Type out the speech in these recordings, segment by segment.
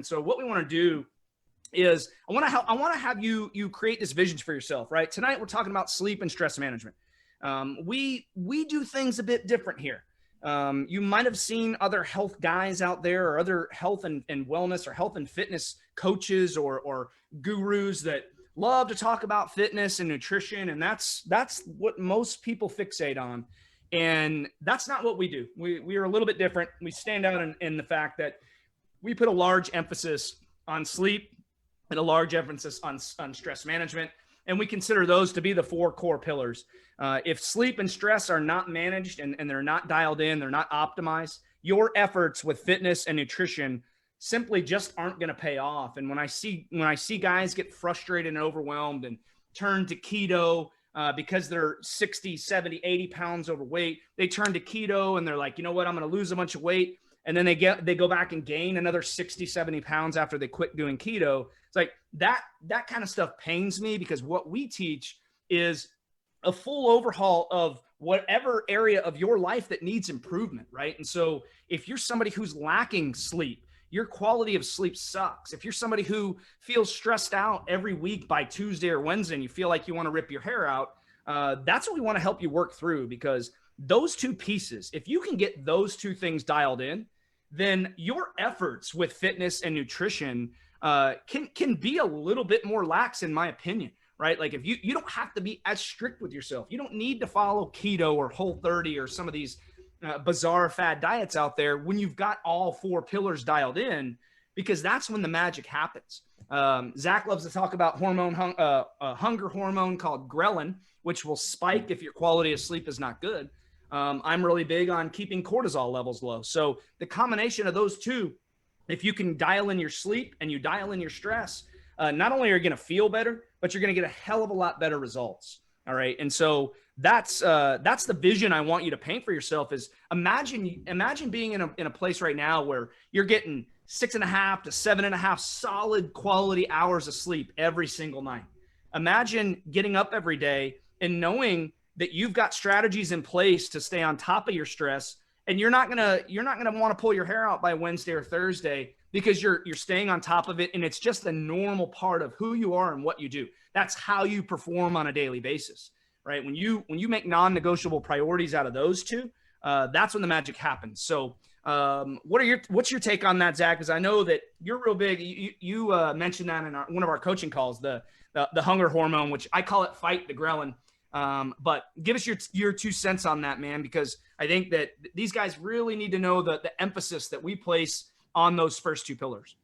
So what we want to do is I want to have you create this visions for yourself, right? Tonight we're talking about sleep and stress management. We do things a bit different here. You might have seen other health guys out there, or other health and wellness or health and fitness coaches or gurus that love to talk about fitness and nutrition, and that's what most people fixate on. And that's not what we do. We are a little bit different. We stand out in the fact that we put a large emphasis on sleep and a large emphasis on stress management. And we consider those to be the 4 core pillars. If sleep and stress are not managed and they're not dialed in, they're not optimized, your efforts with fitness and nutrition simply just aren't going to pay off. And when I see guys get frustrated and overwhelmed and turn to keto because they're 60, 70, 80 pounds overweight, they turn to keto and they're like, you know what, I'm going to lose a bunch of weight. And then they go back and gain another 60, 70 pounds after they quit doing keto. It's like that kind of stuff pains me, because what we teach is a full overhaul of whatever area of your life that needs improvement, right? And so if you're somebody who's lacking sleep, your quality of sleep sucks. If you're somebody who feels stressed out every week by Tuesday or Wednesday and you feel like you want to rip your hair out, that's what we want to help you work through, because those 2 pieces, if you can get those 2 things dialed in, then your efforts with fitness and nutrition can be a little bit more lax, in my opinion, right? Like if you don't have to be as strict with yourself. You don't need to follow keto or Whole30 or some of these bizarre fad diets out there when you've got all 4 pillars dialed in, because that's when the magic happens. Zach loves to talk about hunger hormone called Ghrelin, which will spike if your quality of sleep is not good. I'm really big on keeping cortisol levels low. So the combination of those 2, if you can dial in your sleep and you dial in your stress, not only are you going to feel better, but you're going to get a hell of a lot better results. All right. And so that's the vision I want you to paint for yourself. Is imagine being in a place right now where you're getting 6.5 to 7.5 solid quality hours of sleep every single night. Imagine getting up every day and knowing that you've got strategies in place to stay on top of your stress, and you're not gonna want to pull your hair out by Wednesday or Thursday, because you're staying on top of it, and it's just a normal part of who you are and what you do. That's how you perform on a daily basis, right? When you make non-negotiable priorities out of those 2, that's when the magic happens. So what's your take on that, Zach? Because I know that you're real big. You mentioned that in one of our coaching calls, the hunger hormone, which I call it fight the Ghrelin. But give us your 2 cents on that, man, because I think that these guys really need to know the emphasis that we place on those first 2 pillars.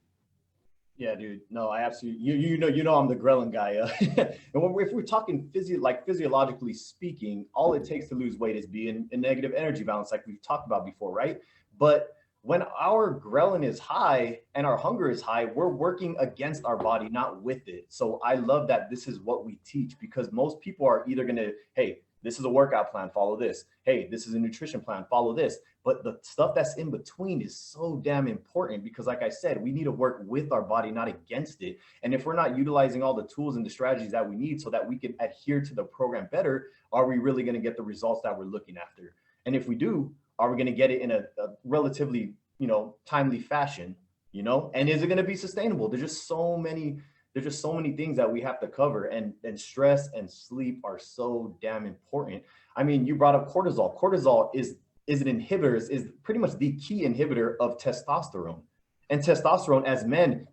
Yeah, dude. No, I absolutely, you know, I'm the Ghrelin guy. And if we're talking physiologically speaking, all it takes to lose weight is being in negative energy balance, like we've talked about before, right? But when our Ghrelin is high and our hunger is high, we're working against our body, not with it. So I love that this is what we teach, because most people are either going to, hey, this is a workout plan, follow this. Hey, this is a nutrition plan, follow this. But the stuff that's in between is so damn important, because like I said, we need to work with our body, not against it. And if we're not utilizing all the tools and the strategies that we need so that we can adhere to the program better, are we really going to get the results that we're looking after? And if we do, are we going to get it in a relatively, timely fashion, and is it going to be sustainable? There's just so many things that we have to cover, and stress and sleep are so damn important. I mean, you brought up cortisol. Cortisol is an inhibitor, is pretty much the key inhibitor of testosterone. And testosterone, as men,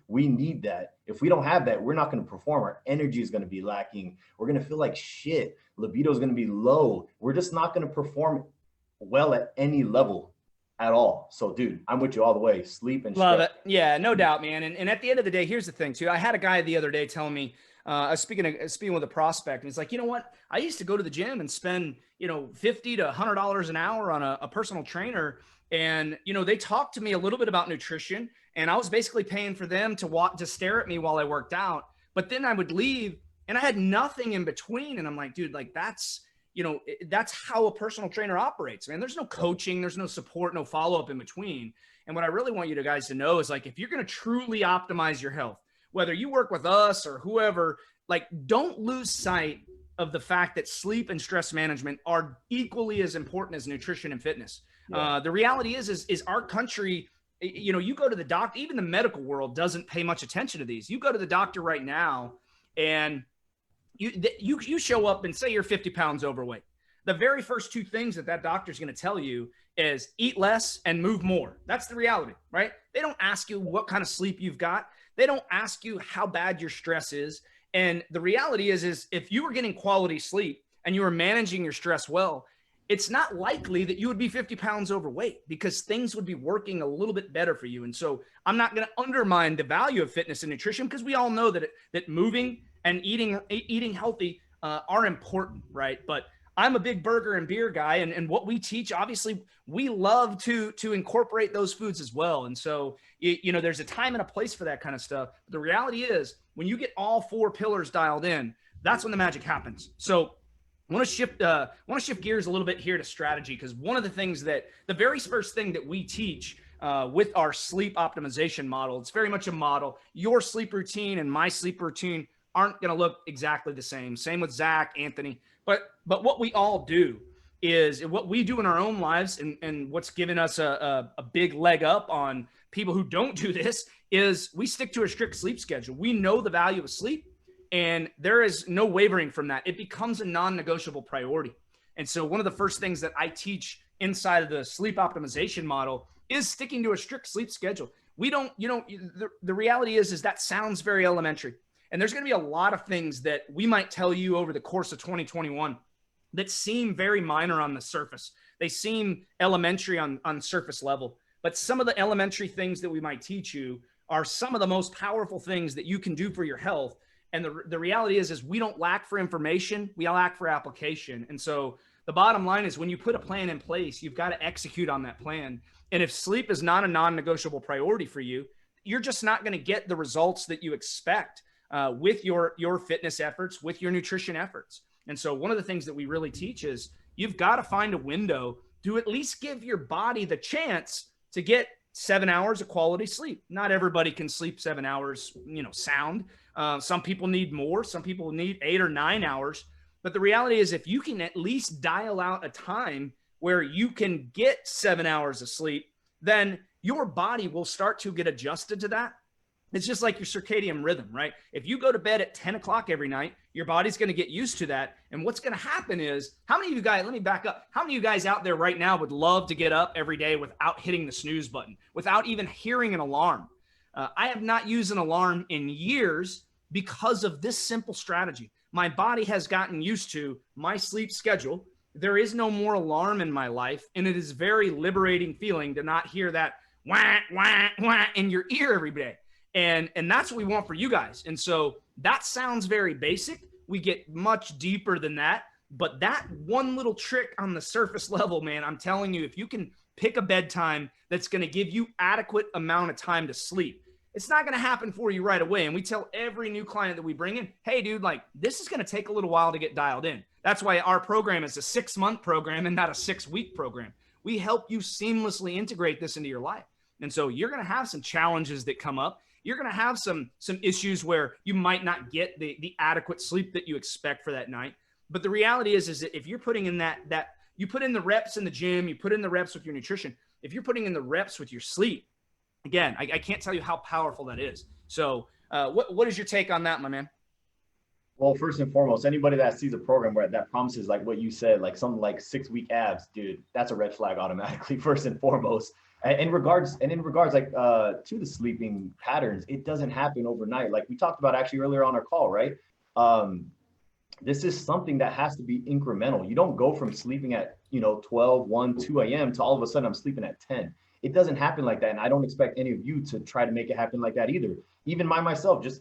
we need that. If we don't have that, we're not going to perform. Our energy is going to be lacking. We're going to feel like shit. Libido is going to be low. We're just not going to perform well at any level at all. So, dude, I'm with you all the way. Sleep and love stress. it. Yeah, no doubt, man. And at the end of the day, here's the thing too. I had a guy the other day telling me, I was speaking with a prospect, and he's like, you know what? I used to go to the gym and spend, $50 to $100 an hour on a personal trainer. And, they talked to me a little bit about nutrition, and I was basically paying for them to stare at me while I worked out. But then I would leave and I had nothing in between. And I'm like, dude, like that's how a personal trainer operates, man. There's no coaching, there's no support, no follow-up in between. And what I really want you guys to know is, like, if you're going to truly optimize your health, whether you work with us or whoever, like, don't lose sight of the fact that sleep and stress management are equally as important as nutrition and fitness. Yeah. The reality is our country You go to the doctor, even the medical world doesn't pay much attention to these. You go to the doctor right now and you show up and say you're 50 pounds overweight. The very first two things that doctor's going to tell you is eat less and move more. That's the reality, right? They don't ask you what kind of sleep you've got. They don't ask you how bad your stress is. And the reality is if you were getting quality sleep and you were managing your stress well, it's not likely that you would be 50 pounds overweight because things would be working a little bit better for you. And so I'm not going to undermine the value of fitness and nutrition because we all know that moving and eating healthy are important, right? But I'm a big burger and beer guy, and what we teach, obviously, we love to incorporate those foods as well. And so, there's a time and a place for that kind of stuff. But the reality is, when you get all four pillars dialed in, that's when the magic happens. So I want to shift gears a little bit here to strategy, because one of the things the very first thing that we teach with our sleep optimization model, it's very much a model. Your sleep routine and my sleep routine aren't going to look exactly the same. Same with Zach, Anthony. But what we all do is what we do in our own lives, and what's given us a big leg up on people who don't do this is we stick to a strict sleep schedule. We know the value of sleep, and there is no wavering from that. It becomes a non-negotiable priority. And so one of the first things that I teach inside of the sleep optimization model is sticking to a strict sleep schedule. The reality is that sounds very elementary. And there's going to be a lot of things that we might tell you over the course of 2021 that seem very minor on the surface. They seem elementary on surface level. But some of the elementary things that we might teach you are some of the most powerful things that you can do for your health. And the reality is we don't lack for information. We lack for application. And so the bottom line is when you put a plan in place, you've got to execute on that plan. And if sleep is not a non-negotiable priority for you, you're just not going to get the results that you expect with your fitness efforts, with your nutrition efforts. And so one of the things that we really teach is you've got to find a window to at least give your body the chance to get 7 hours of quality sleep. Not everybody can sleep 7 hours, sound. Some people need more. Some people need 8 or 9 hours. But the reality is if you can at least dial out a time where you can get 7 hours of sleep, then your body will start to get adjusted to that. It's just like your circadian rhythm, right? If you go to bed at 10 o'clock every night, your body's going to get used to that. And what's going to happen is, how many of you guys, let me back up. How many of you guys out there right now would love to get up every day without hitting the snooze button, without even hearing an alarm? I have not used an alarm in years because of this simple strategy. My body has gotten used to my sleep schedule. There is no more alarm in my life. And it is very liberating feeling to not hear that wah, wah, wah in your ear every day. And that's what we want for you guys. And so that sounds very basic. We get much deeper than that. But that one little trick on the surface level, man, I'm telling you, if you can pick a bedtime that's going to give you adequate amount of time to sleep, it's not going to happen for you right away. And we tell every new client that we bring in, hey, dude, this is going to take a little while to get dialed in. That's why our program is a 6-month program and not a 6-week program. We help you seamlessly integrate this into your life. And so you're going to have some challenges that come up. You're going to have some issues where you might not get the adequate sleep that you expect for that night. But the reality is that if you're putting in that you put in the reps in the gym, you put in the reps with your nutrition, if you're putting in the reps with your sleep, again, I can't tell you how powerful that is. So what is your take on that, my man? Well, first and foremost, anybody that sees a program where that promises like what you said, like something like 6-week abs, dude, that's a red flag automatically, first and foremost. And in regards like to the sleeping patterns, it doesn't happen overnight. Like we talked about actually earlier on our call, right? This is something that has to be incremental. You don't go from sleeping at 12, 1, 2 a.m. to all of a sudden I'm sleeping at 10. It doesn't happen like that. And I don't expect any of you to try to make it happen like that either. Even I myself, just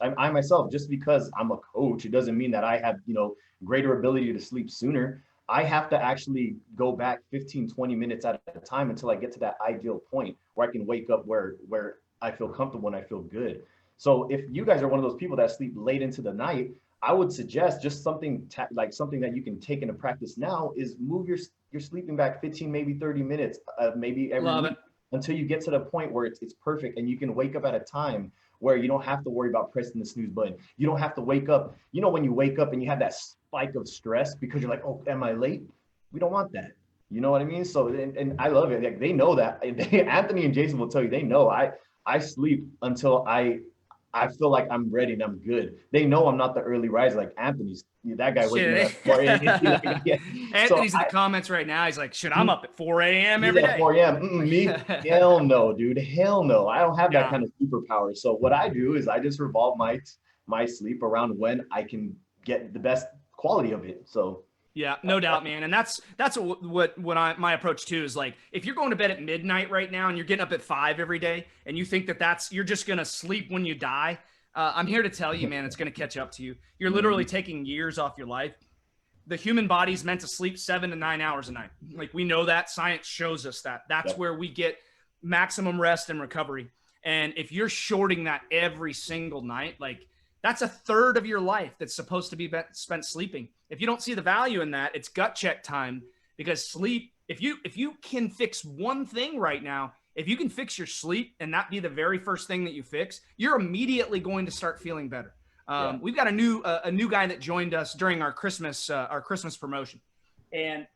because I'm a coach, it doesn't mean that I have, greater ability to sleep sooner. I have to actually go back 15, 20 minutes at a time until I get to that ideal point where I can wake up where I feel comfortable and I feel good. So if you guys are one of those people that sleep late into the night, I would suggest just something that you can take into practice now is move your sleeping back 15, maybe 30 minutes, maybe every week, until you get to the point where it's perfect and you can wake up at a time where you don't have to worry about pressing the snooze button. You don't have to wake up. When you wake up and you have that spike of stress because you're like, oh, am I late? We don't want that. You know what I mean? So, and I love it. Like, they know that. Anthony and Jason will tell you, they know I sleep until I feel like I'm ready and I'm good. They know I'm not the early riser like Anthony's. That guy waking up Shit. at 4 a.m. Like, yeah. So Anthony's in the comments right now. He's like, shit, I'm up at 4 a.m. he's every at day. 4 a.m. Me? Hell no, dude. Hell no. I don't have that Yeah. kind of superpower. So what I do is I just revolve my sleep around when I can get the best quality of it. So Yeah, no doubt, man. And that's what my approach too is. Like, if you're going to bed at midnight right now and you're getting up at 5 every day and you think that you're just going to sleep when you die, I'm here to tell you, man, it's going to catch up to you. You're literally taking years off your life. The human body's meant to sleep 7 to 9 hours a night. Like, we know that. Science shows us that. That's where we get maximum rest and recovery. And if you're shorting that every single night, like, that's a third of your life that's supposed to be spent sleeping. If you don't see the value in that, it's gut check time, because sleep, if you can fix one thing right now, if you can fix your sleep and that be the very first thing that you fix, you're immediately going to start feeling better. We've got a new guy that joined us during our Christmas promotion, and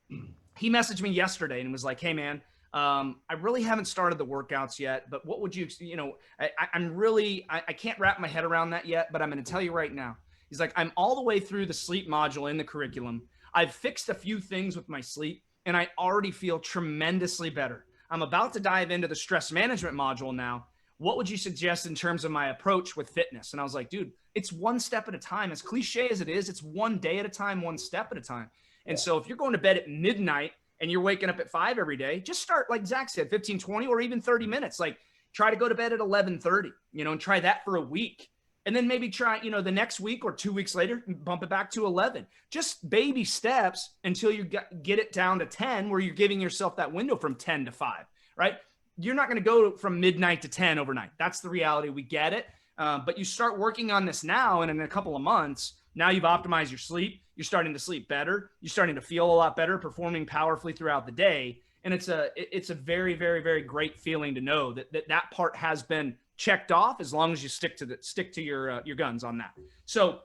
he messaged me yesterday and was like, "Hey, man, I really haven't started the workouts yet, but what would you know, I can't wrap my head around that yet, but I'm going to tell you right now." He's like, "I'm all the way through the sleep module in the curriculum. I've fixed a few things with my sleep, and I already feel tremendously better. I'm about to dive into the stress management module now. What would you suggest in terms of my approach with fitness?" And I was like, dude, it's one step at a time. As cliche as it is, it's one day at a time, one step at a time. And so if you're going to bed at midnight and you're waking up at 5 every day, just start, like Zach said, 15, 20, or even 30 minutes. Like, try to go to bed at 11:30, and try that for a week. And then maybe try, the next week or 2 weeks later, bump it back to 11. Just baby steps until you get it down to 10, where you're giving yourself that window from 10 to 5, right? You're not going to go from midnight to 10 overnight. That's the reality. We get it. But you start working on this now, and in a couple of months, now you've optimized your sleep. You're starting to sleep better. You're starting to feel a lot better, performing powerfully throughout the day. And it's a very, very, very great feeling to know that part has been checked off, as long as you stick to your guns on that. So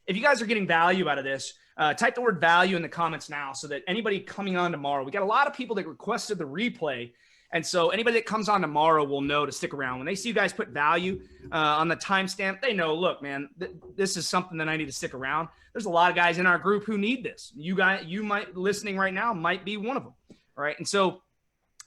if you guys are getting value out of this, type the word value in the comments now, so that anybody coming on tomorrow, we got a lot of people that requested the replay. And so anybody that comes on tomorrow will know to stick around. When they see you guys put value on the timestamp, they know, look, man, this is something that I need to stick around. There's a lot of guys in our group who need this. You might listening right now might be one of them. All right. And so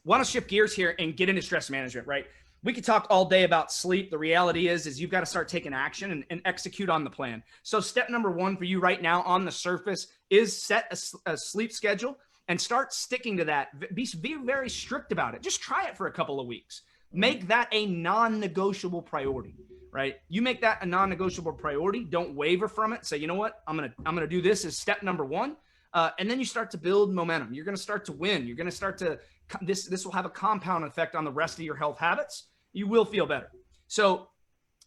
want to shift gears here and get into stress management, right? We could talk all day about sleep. The reality is you've got to start taking action and execute on the plan. So step number 1 for you right now on the surface is set a sleep schedule and start sticking to that. Be very strict about it. Just try it for a couple of weeks. Make that a non-negotiable priority, right? You make that a non-negotiable priority. Don't waver from it. Say, you know what? I'm gonna do this as step number 1. And then you start to build momentum. You're going to start to win. You're going to start to, this will have a compound effect on the rest of your health habits. You will feel better. So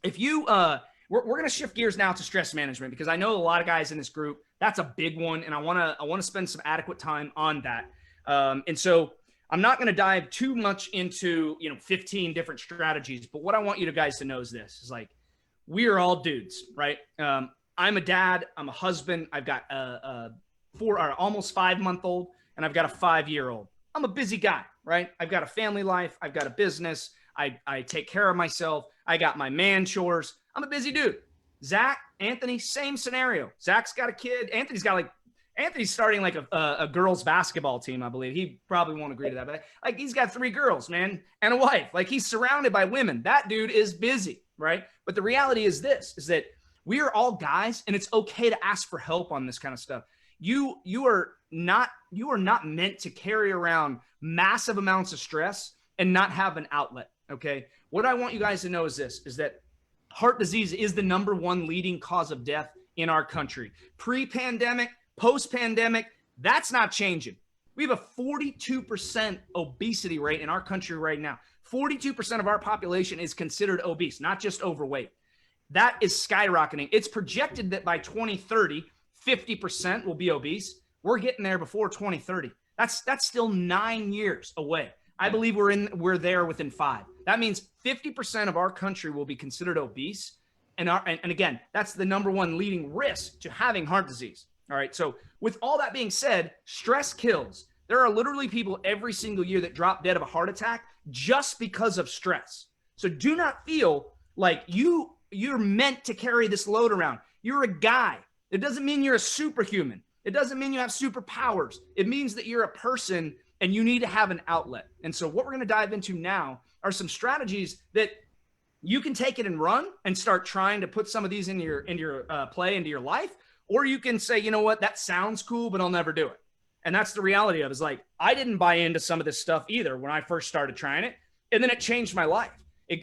if you, we're going to shift gears now to stress management, because I know a lot of guys in this group, that's a big one. And I want to spend some adequate time on that. And so I'm not going to dive too much into, 15 different strategies, but what I want you guys to know is this, is like, we are all dudes, right? I'm a dad. I'm a husband. I've got almost 5-month-old, and I've got a 5-year-old. I'm a busy guy, right? I've got a family life. I've got a business. I take care of myself. I got my man chores. I'm a busy dude. Zach, Anthony, same scenario. Zach's got a kid. Anthony's starting like a girls basketball team, I believe. He probably won't agree to that, but like, he's got 3 girls, man, and a wife. Like, he's surrounded by women. That dude is busy, right? But the reality is this, is that we are all guys, and it's okay to ask for help on this kind of stuff. You are not meant to carry around massive amounts of stress and not have an outlet. Okay. What I want you guys to know is this, is that heart disease is the number 1 leading cause of death in our country. Pre-pandemic, post-pandemic, that's not changing. We have a 42% obesity rate in our country right now. 42% of our population is considered obese, not just overweight. That is skyrocketing. It's projected that by 2030, 50% will be obese. We're getting there before 2030. That's still 9 years away. I believe we're there within 5. That means 50% of our country will be considered obese. And again, that's the number 1 leading risk to having heart disease. All right. So with all that being said, stress kills. There are literally people every single year that drop dead of a heart attack just because of stress. So do not feel like you're meant to carry this load around. You're a guy. It doesn't mean you're a superhuman. It doesn't mean you have superpowers. It means that you're a person and you need to have an outlet. And so what we're going to dive into now are some strategies that you can take it and run and start trying to put some of these into your play, into your life. Or you can say, you know what, that sounds cool, but I'll never do it. And that's the reality of it, is like, I didn't buy into some of this stuff either when I first started trying it. And then it changed my life.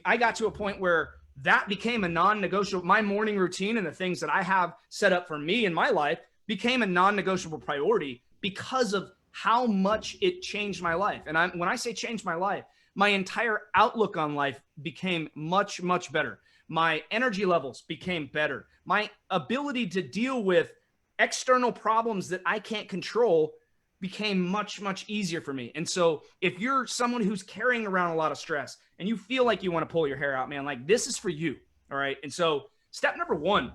I got to a point where that became a non-negotiable. My morning routine and the things that I have set up for me in my life became a non-negotiable priority because of how much it changed my life. And when I say changed my life, my entire outlook on life became much, much better. My energy levels became better. My ability to deal with external problems that I can't control became much, much easier for me. And so if you're someone who's carrying around a lot of stress and you feel like you want to pull your hair out, man, like, this is for you. All right. And so step number one,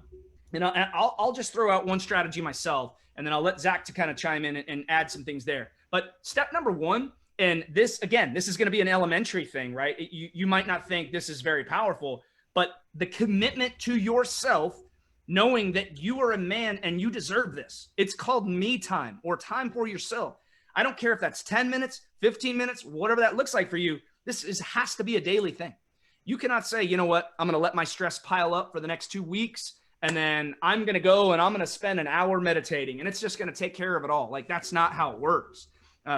and I'll just throw out one strategy myself, and then I'll let Zach to kind of chime in and add some things there. But step number one, and this, again, this is going to be an elementary thing, right? You might not think this is very powerful, but the commitment to yourself, knowing that you are a man and you deserve this. It's called me time, or time for yourself. I don't care if that's 10 minutes, 15 minutes, whatever that looks like for you. This has to be a daily thing. You cannot say, you know what, I'm going to let my stress pile up for the next 2 weeks, and then I'm going to go and I'm going to spend an hour meditating, and it's just going to take care of it all. Like, that's not how it works.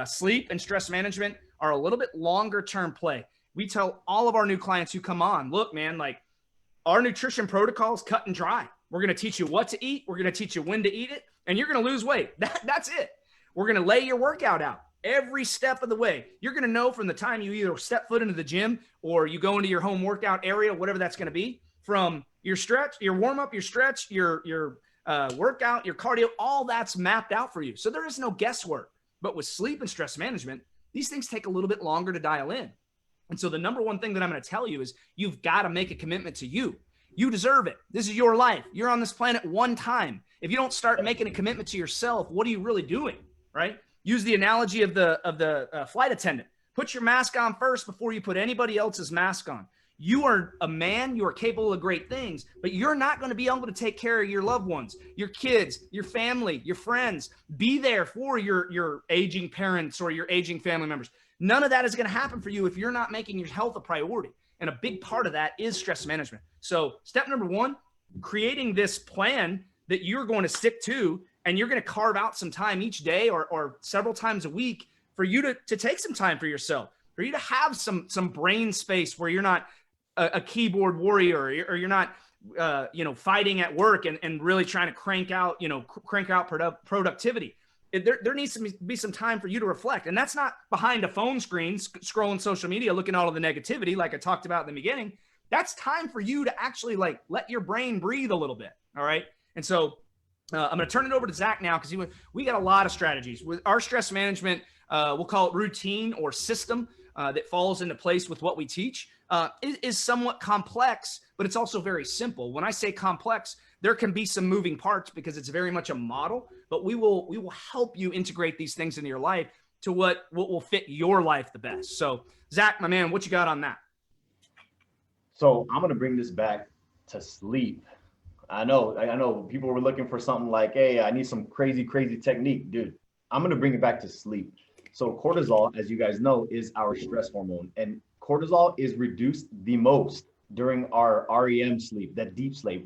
Sleep and stress management are a little bit longer term play. We tell all of our new clients who come on, look, man, like, our nutrition protocol is cut and dry. We're going to teach you what to eat. We're going to teach you when to eat it, and you're going to lose weight. That's it. We're going to lay your workout out every step of the way. You're going to know from the time you either step foot into the gym or you go into your home workout area, whatever that's going to be, from your stretch, your warm up, your stretch, your workout, your cardio, all that's mapped out for you. So there is no guesswork. But with sleep and stress management, these things take a little bit longer to dial in. And so the number one thing that I'm going to tell you is you've got to make a commitment to you. You deserve it. This is your life. You're on this planet one time. If you don't start making a commitment to yourself, what are you really doing, right? Use the analogy of the flight attendant. Put your mask on first before you put anybody else's mask on. You are a man. You are capable of great things, but you're not going to be able to take care of your loved ones, your kids, your family, your friends. Be there for your aging parents or your aging family members. None of that is going to happen for you if you're not making your health a priority. And a big part of that is stress management. So step number one, creating this plan that you're going to stick to, and you're going to carve out some time each day or several times a week for you to take some time for yourself, for you to have some brain space where you're not a keyboard warrior, or you're not, fighting at work and really trying to crank out productivity. There needs to be some time for you to reflect. And that's not behind a phone screen, scrolling social media, looking at all of the negativity, like I talked about in the beginning. That's time for you to actually let your brain breathe a little bit. All right. And so I'm going to turn it over to Zach now, because we got a lot of strategies with our stress management. We'll call it routine or system that falls into place with what we teach. Is somewhat complex, but it's also very simple. When I say complex, there can be some moving parts because it's very much a model, but we will help you integrate these things into your life to what will fit your life the best. So Zach, my man, what you got on that? So I'm going to bring this back to sleep. I know people were looking for something like, hey, I need some crazy technique. Dude, I'm going to bring it back to sleep. So cortisol, as you guys know, is our stress hormone, and cortisol is reduced the most during our REM sleep, that deep sleep,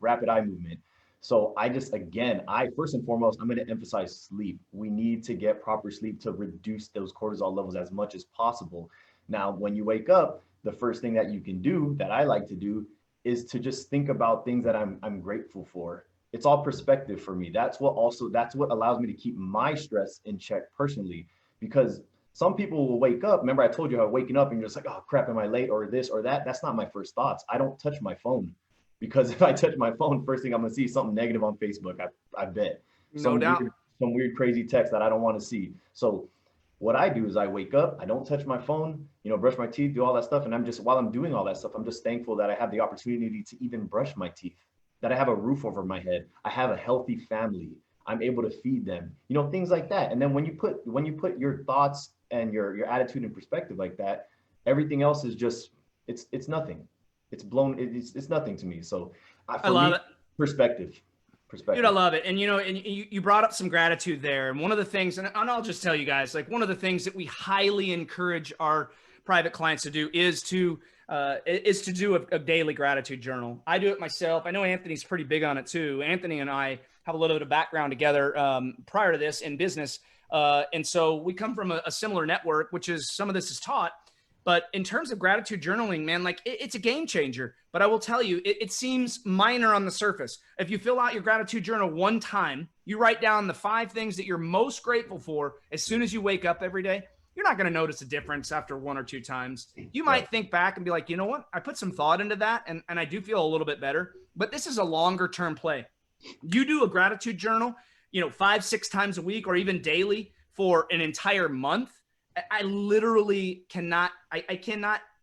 rapid eye movement. So I first and foremost, I'm going to emphasize sleep. We need to get proper sleep to reduce those cortisol levels as much as possible. Now, when you wake up, the first thing that you can do, that I like to do, is to just think about things that I'm grateful for. It's all perspective for me. That's what allows me to keep my stress in check personally, because some people will wake up. Remember, I told you how waking up and you're just like, oh crap, am I late, or this or that? That's not my first thoughts. I don't touch my phone, because if I touch my phone, first thing I'm gonna see is something negative on Facebook. I bet. No doubt. Some weird crazy text that I don't want to see. So what I do is I wake up, I don't touch my phone, brush my teeth, do all that stuff. And while I'm doing all that stuff, I'm just thankful that I have the opportunity to even brush my teeth, that I have a roof over my head. I have a healthy family. I'm able to feed them, you know, things like that. And then when you put your thoughts and your attitude in perspective like that, everything else is just, it's nothing. It's nothing to me. So I love it. Perspective. Dude, I love it. And, you know, and you brought up some gratitude there. And one of the things, and I'll just tell you guys, like one of the things that we highly encourage our private clients to do is to do a daily gratitude journal. I do it myself. I know Anthony's pretty big on it too. Anthony and I have a little bit of background together prior to this in business. And so we come from a similar network, which is some of this is taught. But in terms of gratitude journaling, man, like it's a game changer. But I will tell you, it seems minor on the surface. If you fill out your gratitude journal one time, you write down the 5 things that you're most grateful for as soon as you wake up every day, you're not going to notice a difference after 1 or 2 times. You might think back and be like, you know what? I put some thought into that and I do feel a little bit better. But this is a longer term play. You do a gratitude journal, you know, 5-6 times a week or even daily for an entire month. I literally cannot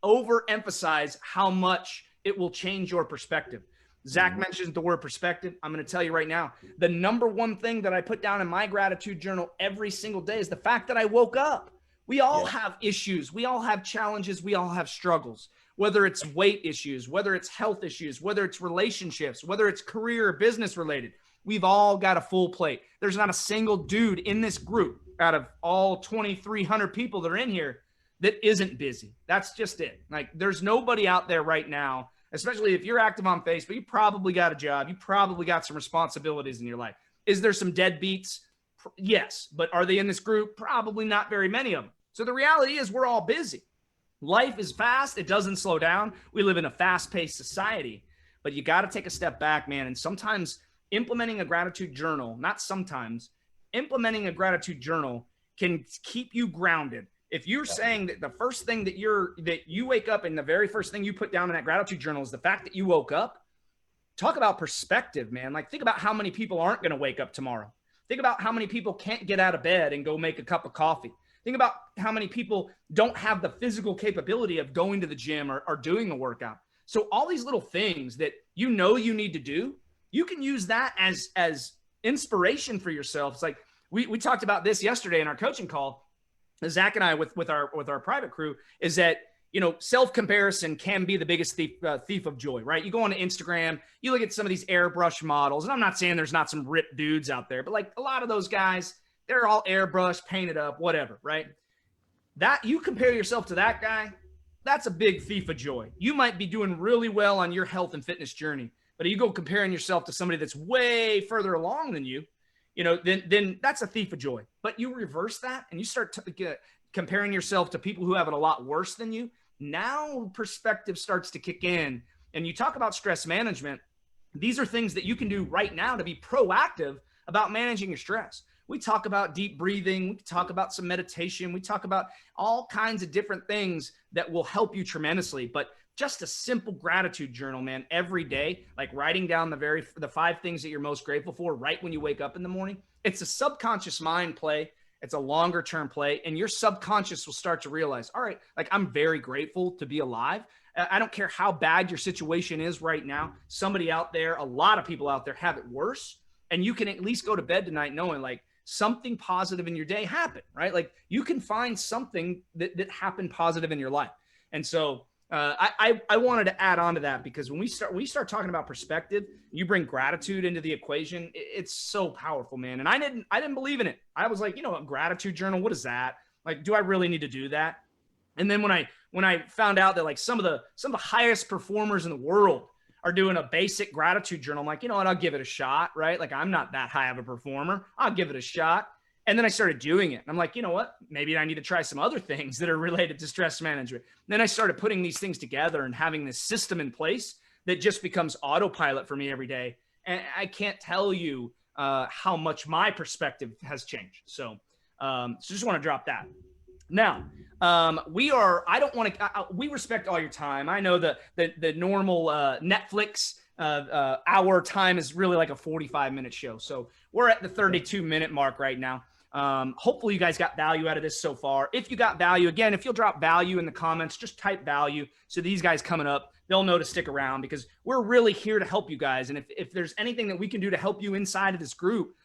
overemphasize how much it will change your perspective. Zach mentioned the word perspective. I'm going to tell you right now, the number one thing that I put down in my gratitude journal every single day is the fact that I woke up. We all have issues. We all have challenges. We all have struggles, whether it's weight issues, whether it's health issues, whether it's relationships, whether it's career or business related. We've all got a full plate. There's not a single dude in this group out of all 2,300 people that are in here that isn't busy. That's just it. Like there's nobody out there right now, especially if you're active on Facebook, you probably got a job. You probably got some responsibilities in your life. Is there some deadbeats? Yes. But are they in this group? Probably not very many of them. So the reality is we're all busy. Life is fast. It doesn't slow down. We live in a fast-paced society, but you got to take a step back, man. And sometimes implementing a gratitude journal, not sometimes, implementing a gratitude journal can keep you grounded. If you're saying that the first thing that you wake up and the very first thing you put down in that gratitude journal is the fact that you woke up, talk about perspective, man. Like think about how many people aren't going to wake up tomorrow. Think about how many people can't get out of bed and go make a cup of coffee. Think about how many people don't have the physical capability of going to the gym or doing a workout. So all these little things that you know you need to do, you can use that as inspiration for yourself. It's like we talked about this yesterday in our coaching call, Zach and I with our private crew, is that, you know, self-comparison can be the biggest thief of joy, right? You go on Instagram, you look at some of these airbrush models, and I'm not saying there's not some ripped dudes out there, but like a lot of those guys, they're all airbrushed, painted up, whatever, right? That you compare yourself to that guy, that's a big thief of joy. You might be doing really well on your health and fitness journey, but if you go comparing yourself to somebody that's way further along than you, you know, then that's a thief of joy. But you reverse that and you start comparing yourself to people who have it a lot worse than you. Now perspective starts to kick in. And you talk about stress management. These are things that you can do right now to be proactive about managing your stress. We talk about deep breathing. We talk about some meditation. We talk about all kinds of different things that will help you tremendously. But just a simple gratitude journal, man, every day, like writing down the 5 things that you're most grateful for right when you wake up in the morning. It's a subconscious mind play. It's a longer term play. And your subconscious will start to realize, all right, like I'm very grateful to be alive. I don't care how bad your situation is right now. Somebody out there, a lot of people out there have it worse. And you can at least go to bed tonight knowing like something positive in your day happened, right? Like you can find something that happened positive in your life. And so I wanted to add on to that because when we start talking about perspective, you bring gratitude into the equation. It's so powerful, man. And I didn't believe in it. I was like, you know, a gratitude journal, what is that? Like, do I really need to do that? And then when I found out that like some of the highest performers in the world are doing a basic gratitude journal, I'm like, you know what? I'll give it a shot, right? Like I'm not that high of a performer. I'll give it a shot. And then I started doing it. And I'm like, you know what? Maybe I need to try some other things that are related to stress management. And then I started putting these things together and having this system in place that just becomes autopilot for me every day. And I can't tell you how much my perspective has changed. So just want to drop that. Now, we respect all your time. I know the normal Netflix hour time is really like a 45-minute show. So we're at the 32-minute mark right now. Hopefully you guys got value out of this so far. If you got value, again, if you'll drop value in the comments, just type value. So these guys coming up, they'll know to stick around because we're really here to help you guys. And if there's anything that we can do to help you inside of this group,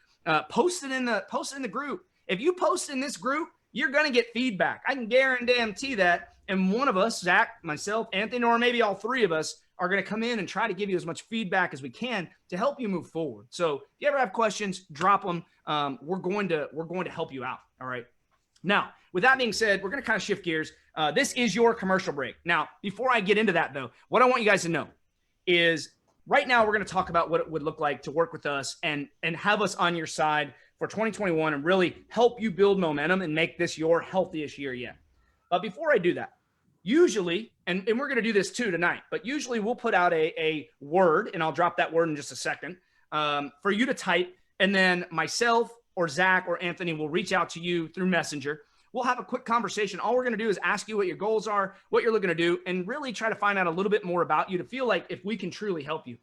Post it in the group. If you post in this group, you're going to get feedback. I can guarantee that. And one of us, Zach, myself, Anthony, or maybe all three of us are going to come in and try to give you as much feedback as we can to help you move forward. So if you ever have questions, drop them. We're going to help you out. All right. Now, with that being said, we're going to kind of shift gears. This is your commercial break. Now, before I get into that, though, what I want you guys to know is right now we're going to talk about what it would look like to work with us and have us on your side for 2021 and really help you build momentum and make this your healthiest year yet. But before I do that, usually, and we're going to do this too tonight, but usually we'll put out a word, and I'll drop that word in just a second, for you to type, and then myself or Zach or Anthony will reach out to you through Messenger. We'll have a quick conversation. All we're going to do is ask you what your goals are, what you're looking to do, and really try to find out a little bit more about you to feel like if we can truly help you.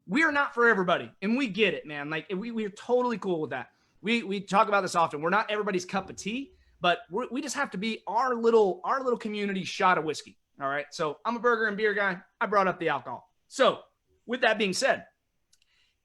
We are not for everybody, and we get it, man. Like we're totally cool with that. We talk about this often. We're not everybody's cup of tea, but we just have to be our little community shot of whiskey. All right. So I'm a burger and beer guy. I brought up the alcohol. So with that being said,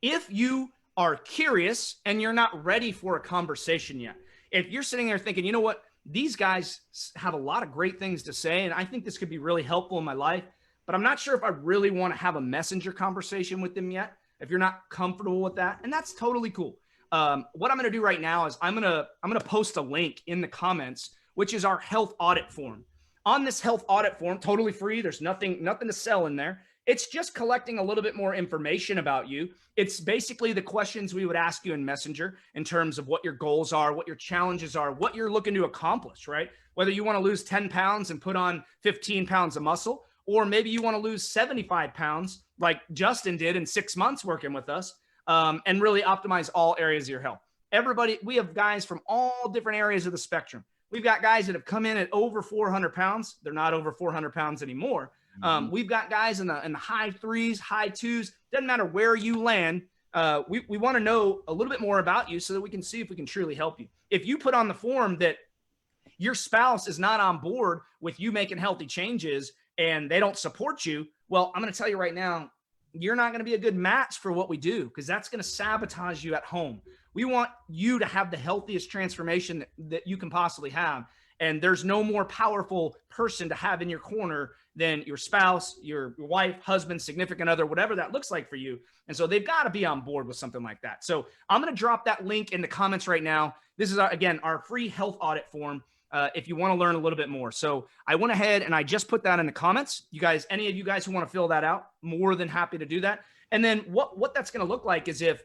if you are curious and you're not ready for a conversation yet, if you're sitting there thinking, you know what, these guys have a lot of great things to say, and I think this could be really helpful in my life, but I'm not sure if I really want to have a messenger conversation with them yet, if you're not comfortable with that, and that's totally cool. What I'm going to do right now is I'm going to post a link in the comments, which is our health audit form. On this health audit form, totally free. There's nothing to sell in there. It's just collecting a little bit more information about you. It's basically the questions we would ask you in Messenger in terms of what your goals are, what your challenges are, what you're looking to accomplish, right? Whether you want to lose 10 pounds and put on 15 pounds of muscle, or maybe you want to lose 75 pounds like Justin did in 6 months working with us. And really optimize all areas of your health. Everybody, we have guys from all different areas of the spectrum. We've got guys that have come in at over 400 pounds. They're not over 400 pounds anymore. We've got guys in the high threes, high twos. Doesn't matter where you land. We want to know a little bit more about you so that we can see if we can truly help you. If you put on the form that your spouse is not on board with you making healthy changes and they don't support you, well, I'm going to tell you right now, you're not going to be a good match for what we do because that's going to sabotage you at home. We want you to have the healthiest transformation that you can possibly have. And there's no more powerful person to have in your corner than your spouse, your wife, husband, significant other, whatever that looks like for you. And so they've got to be on board with something like that. So I'm going to drop that link in the comments right now. This is, again, our free health audit form. If you want to learn a little bit more. So I went ahead and I just put that in the comments. You guys, any of you guys who want to fill that out, more than happy to do that. And then what that's going to look like is if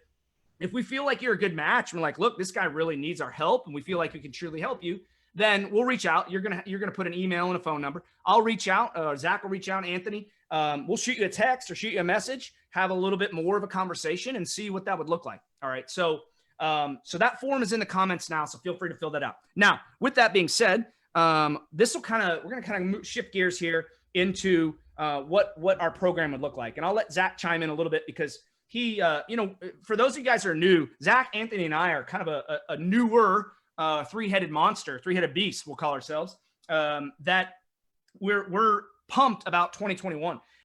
we feel like you're a good match and we're like, look, this guy really needs our help and we feel like we can truly help you, then we'll reach out. You're going to put an email and a phone number. I'll reach out. Zach will reach out. Anthony, we'll shoot you a text or shoot you a message, have a little bit more of a conversation and see what that would look like. All right. So that form is in the comments now, so feel free to fill that out. Now, with that being said, we're going to kind of shift gears here into what our program would look like. And I'll let Zach chime in a little bit because he, for those of you guys who are new, Zach, Anthony, and I are kind of a newer three-headed monster, three-headed beast, we'll call ourselves, that we're pumped about 2021.